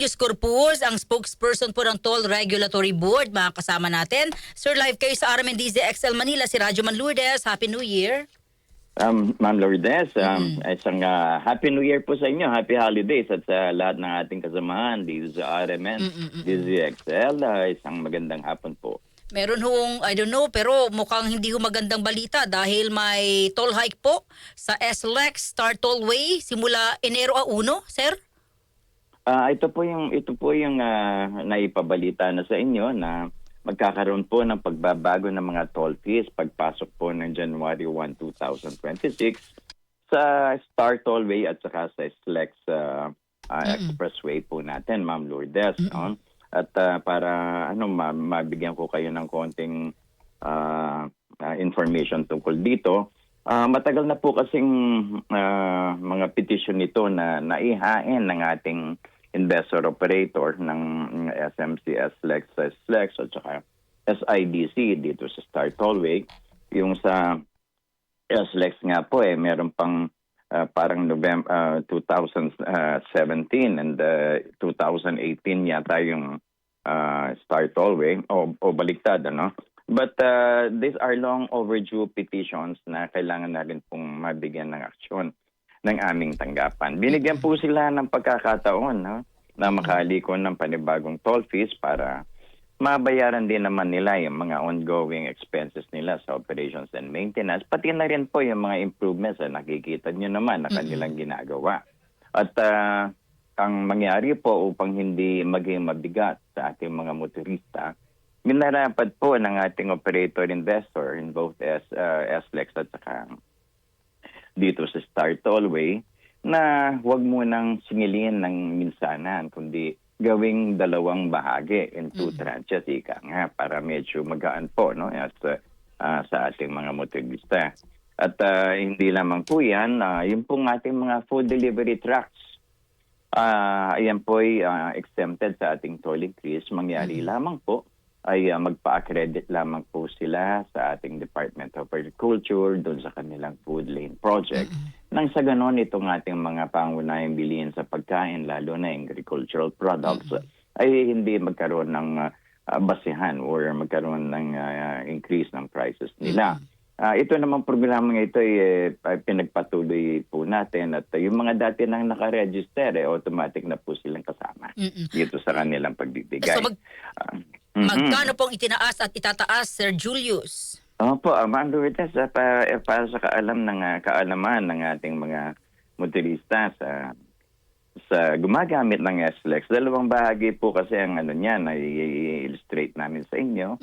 Yus Corpus, ang spokesperson po ng Toll Regulatory Board, mga kasama natin. Sir, live kayo sa RMNDZ XL Manila, si Radyo Man Lourdes. Happy New Year. Ma'am Lourdes, isang Happy New Year po sa inyo. Happy Holidays at sa lahat ng ating kasamahan dito sa RMN, DZXL. Isang magandang hapon po. Meron hong, I don't know, pero mukhang hindi ho magandang balita dahil may toll hike po sa SLEX Star Tollway simula Enero 1, sir? Ito po yung naipabalita na sa inyo na magkakaroon po ng pagbabago ng mga toll fees pagpasok po ng January 1, 2026 sa Star Tollway at saka sa SLEX Expressway po natin, Ma'am Lourdes. No? At para mabigyan ko kayo ng konting information tungkol dito, matagal na po kasing mga petition nito na naihain ng ating investor operator ng SMC, SLEX at saka SIDC dito sa Star Tollway. Yung sa SLEX nga po meron pang parang November 2017 and 2018 yata yung Star Tollway o baliktad ano. But these are long overdue petitions na kailangan na rin pong mabigyan ng aksyon ng aming tanggapan. Binigyan po sila ng pagkakataon na makaliko ng panibagong toll fees para mabayaran din naman nila yung mga ongoing expenses nila sa operations and maintenance. Pati na rin po yung mga improvements na nakikita nyo naman na kanilang ginagawa. At ang mangyari po upang hindi maging mabigat sa ating mga motorista, minarapat po ng ating operator investor in both SLEX at saka dito sa Star Tollway na huwag mo nang singilin ng minsanan kundi gawing dalawang bahagi in two tranches ika nga para medyo magaan po sa ating mga motorista. At hindi lamang po yan, yung pong ating mga food delivery trucks, ayan po ay exempted sa ating toll increase. Mangyari lamang po ay magpa-accredit lamang po sila sa ating Department of Agriculture doon sa kanilang food lane project. Nang sa ganon itong ating mga pangunahing bilihin sa pagkain, lalo na agricultural products, ay hindi magkaroon ng basihan or magkaroon ng increase ng prices nila. Ito namang programa ito ay pinagpatuloy po natin at yung mga dati nang nakaregister automatic na po silang kasama dito sa kanilang pagbibigay. So magkano pong itinaas at itataas, Sir Julius? Opo, Ma'am Lourdes, para sa kaalaman ng ating mga motorista sa gumagamit ng SLEX, dalawang bahagi po kasi ang niyan ay i-illustrate namin sa inyo.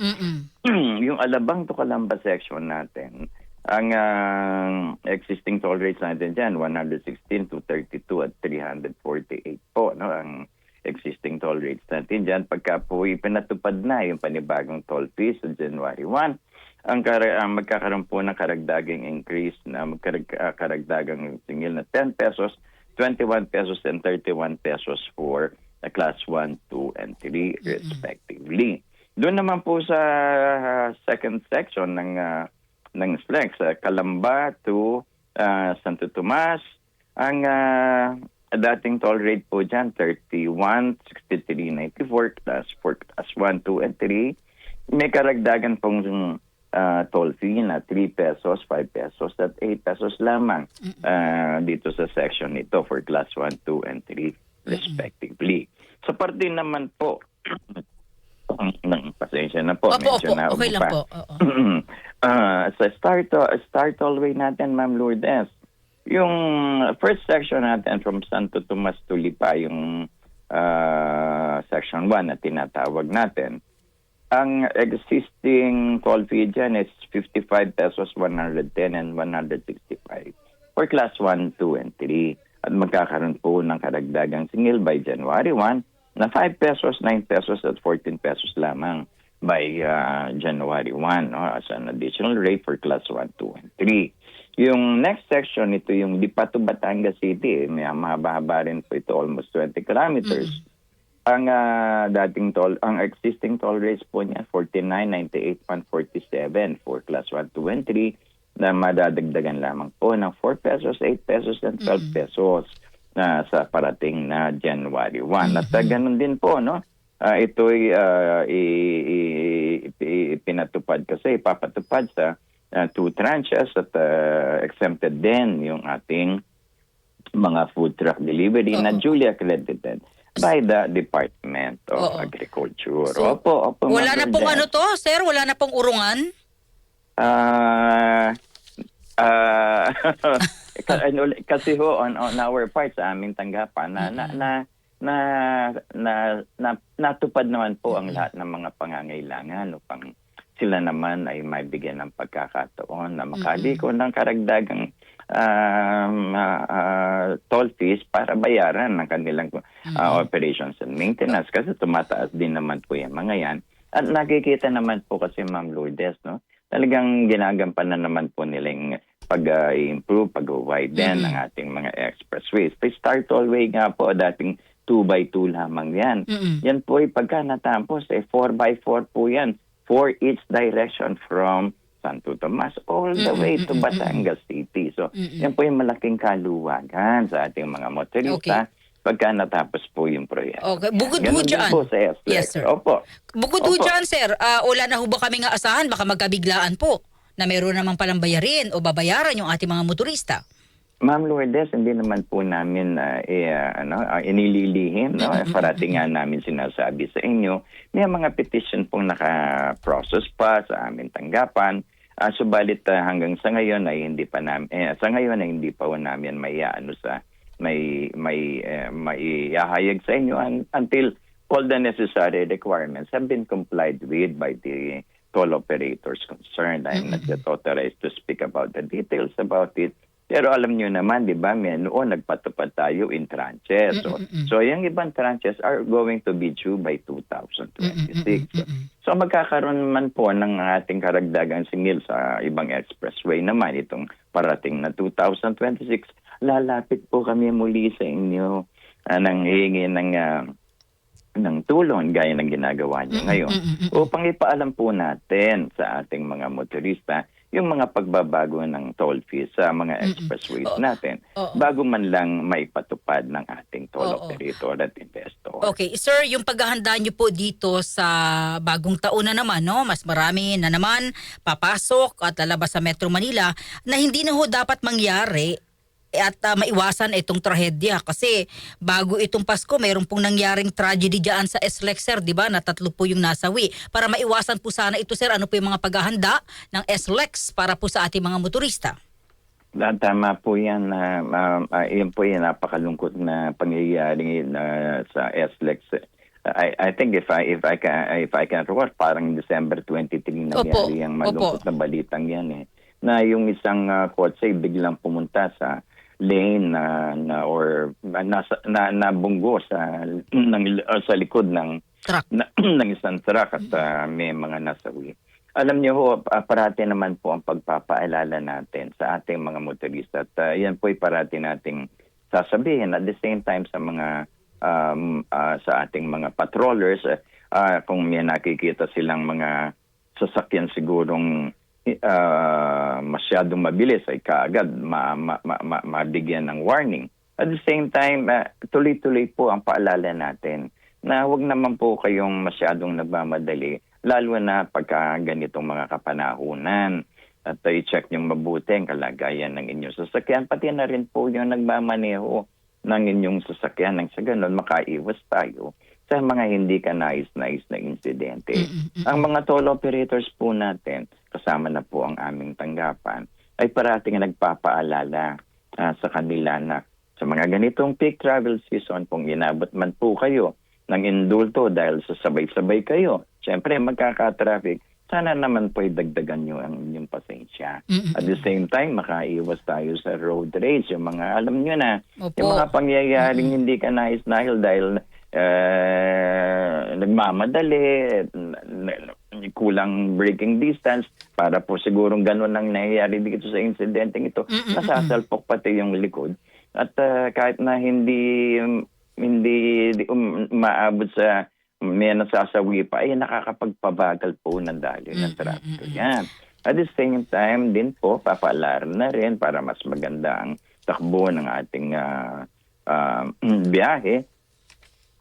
Yung Alabang to Calamba section natin, ang existing toll rates natin dyan, 116 to 32 at 348 po, no? Ang existing toll rates natin dyan. Pagka po ipinatupad na yung panibagong toll fees sa January 1, ang magkakaroon po ng karagdagang increase na karagdagang singil na 10 pesos, 21 pesos and 31 pesos for class 1, 2, and 3 respectively. Doon naman po sa second section ng SLEX, Calamba to Santo Tomas, ang dating toll rate po dyan, 31.6394 class 1, 2, and 3. May karagdagan pong toll fee na 3 pesos, 5 pesos at 8 pesos lamang dito sa section nito for class 1, 2, and 3 respectively. Sa parte naman po, pasensya na po, medyo na okay lang po. sa Star Tollway natin, Ma'am Lourdes, yung first section natin from Santo Tomas to Lipa, yung section 1 na tinatawag natin, ang existing toll fee dyan is 55 pesos, 110 and 165 for class 1, 2, and 3. At magkakaroon po ng karagdagang singil by January 1 na 5 pesos, 9 pesos at 14 pesos lamang by January 1 as an additional rate for class 1, 2, and 3. Yung next section, ito yung Lipa to Batangas City. May mahaba rin po ito, almost 20 kilometers. Ang existing toll rates po niya, 49, 98, 147 for class 1, 2, and 3 na madadagdagan lamang po ng 4 pesos, 8 pesos, and 12 pesos. sa parating na January 1. At ganun din po, no? Ito'y pinatupad kasi, ipapatupad sa 2 tranches at exempted din yung ating mga food truck delivery na duly accredited by the Department of Agriculture. So, Opo, wala Ma'am na pong Lourdes. sir? Wala na pong urungan? Ah, ah, kasi ho on our part sa aming tanggapan natupad naman po ang lahat ng mga pangangailangan upang sila naman ay mabigyan ng pagkakataon na makaliko ng karagdagang toll fees para bayaran ng kanilang operations and maintenance kasi tumataas din naman po yung mga yan. At nakikita naman po kasi Ma'am Lourdes, no? Talagang ginagampanan naman po nilang pag-improve, pag-widen ng ating mga expressways. The Star Tollway nga po, dating 2x2 lamang yan. Yan po ay pagka natapos, 4x4 po yan for each direction from Santo Tomas all the way to Batangas City. So, yan po yung malaking kaluwagan sa ating mga motorista pagka natapos po yung proyekto. Okay. Bukod Ganun ho din dyan. po sa SLEX. Yes, sir. Opo. Bukod ho dyan, sir, wala na ho ba kami nga asahan? Baka magkabiglaan po na meron namang palang bayarin o babayaran yung ating mga motorista. Ma'am Lourdes, hindi naman po namin inililihim. No? Parating nga namin sinasabi sa inyo, may mga petition pong naka-process pa sa aming tanggapan. Subalit hanggang sa ngayon ay hindi pa namin hindi pa namin may ihahayag sa inyo until all the necessary requirements have been complied with by the toll operators concerned. I'm not yet authorized to speak about the details about it. Pero alam nyo naman, di ba, noon nagpatupad tayo in tranches. So yung ibang tranches are going to be due by 2026. So magkakaroon naman po ng ating karagdagang singil sa ibang expressway naman itong parating na 2026. Lalapit po kami muli sa inyo nang hihingi ng tulong gaya ng ginagawa niyo ngayon upang ipaalam po natin sa ating mga motorista yung mga pagbabago ng toll fees sa mga expressways natin bago man lang maipatupad ng ating toll operator at investor. Okay, sir, yung paghahanda niyo po dito sa bagong taon na naman, no? Mas marami na naman papasok at lalabas sa Metro Manila na hindi na ho dapat mangyari at maiwasan itong trahedya kasi bago itong Pasko mayroon pong nangyaring tragedy diyan sa SLEX, sir, di ba? Na 3 po yung nasawi. Para maiwasan po sana ito, sir, ano po yung mga paghahanda ng SLEX para po sa ating mga motorista? Tama po yan. Yan po yung napakalungkot na pangyayari sa SLEX. I think if I can recall, parang December 23 nangyari yung malungkot na balitang yan na yung isang kotse biglang pumunta sa lane na bunggo sa likod ng truck. ng isang truck at may mga nasawi. Alam niyo ho, parati naman po ang pagpapaalala natin sa ating mga motorista at yan po ay parati nating sasabihin at the same time sa mga sa ating mga patrollers kung may nakikita silang mga sasakyan sigurong masyadong mabilis ay kaagad mabigyan ng warning. At the same time, tuloy-tuloy po ang paalala natin na huwag naman po kayong masyadong nagmamadali, lalo na pagka ganitong mga kapanahunan. At i-check niyong mabuti ang kalagayan ng inyong sasakyan. Pati na rin po yung nagmamaneho ng inyong sasakyan nang sa ganun makaiwas tayo sa mga hindi ka nais-nais na insidente. Ang mga toll operators po natin, kasama na po ang aming tanggapan, ay parating nagpapaalala sa kanila na sa mga ganitong peak travel season, kung inabot man po kayo ng indulto dahil sa sabay-sabay kayo, syempre magkaka-traffic, sana naman po dagdagan nyo ang inyong pasensya. At the same time, makaiwas tayo sa road rage. Yung mga, alam nyo na, yung mga pangyayaring hindi ka nais-nahil dahil nagmamadali, kulang braking distance, para po sigurong ganun ang nangyayari dito sa insidenteng ito, nasasalpok pati yung likod. At kahit na hindi maabot sa may nasasawi pa, ay nakakapagpabagal po ng daloy ng traffic. Yan. At the same time din po, papaalala na rin para mas maganda ang takbo ng ating biyahe,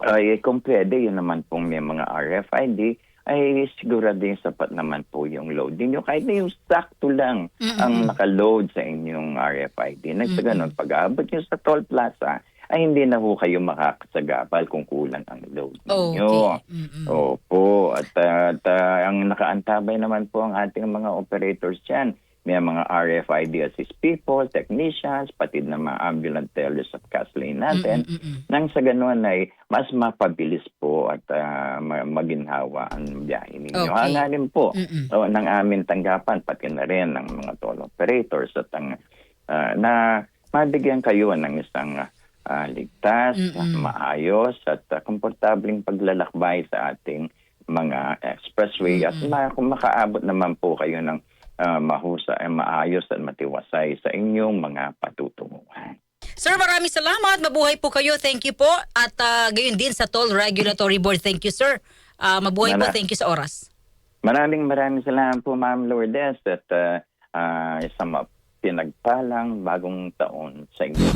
ay kung pwede, yun naman pong may mga RFID, ay sigurading sapat naman po yung load ninyo. Kahit na yung sakto lang ang nakaload sa inyong RFID. Sa ganun, pag-aabot nyo sa toll plaza, ay hindi na po kayo makakasagabal kung kulang ang load ninyo. Okay. Opo. At ang nakaantabay naman po ang ating mga operators dyan. May mga RFID assist people, technicians, pati na mga ambulant tellers at cash lane natin. Nang sa ganun ay mas mapabilis po at maginhawa ang biyahe ninyo. Okay. Hangarin po ng aming tanggapan, pati na rin ng mga toll operators at na mabigyan kayo ng isang ligtas, maayos at komportabling paglalakbay sa ating mga expressway at kung makaabot naman po kayo ng maayos at matiwasay sa inyong mga patutunguhan. Sir, maraming salamat. Mabuhay po kayo. Thank you po. At gayon din sa Toll Regulatory Board. Thank you, sir. Mabuhay po. Thank you sa oras. Maraming salamat po, Ma'am Lourdes, at isang pinagpalang bagong taon sa inyo.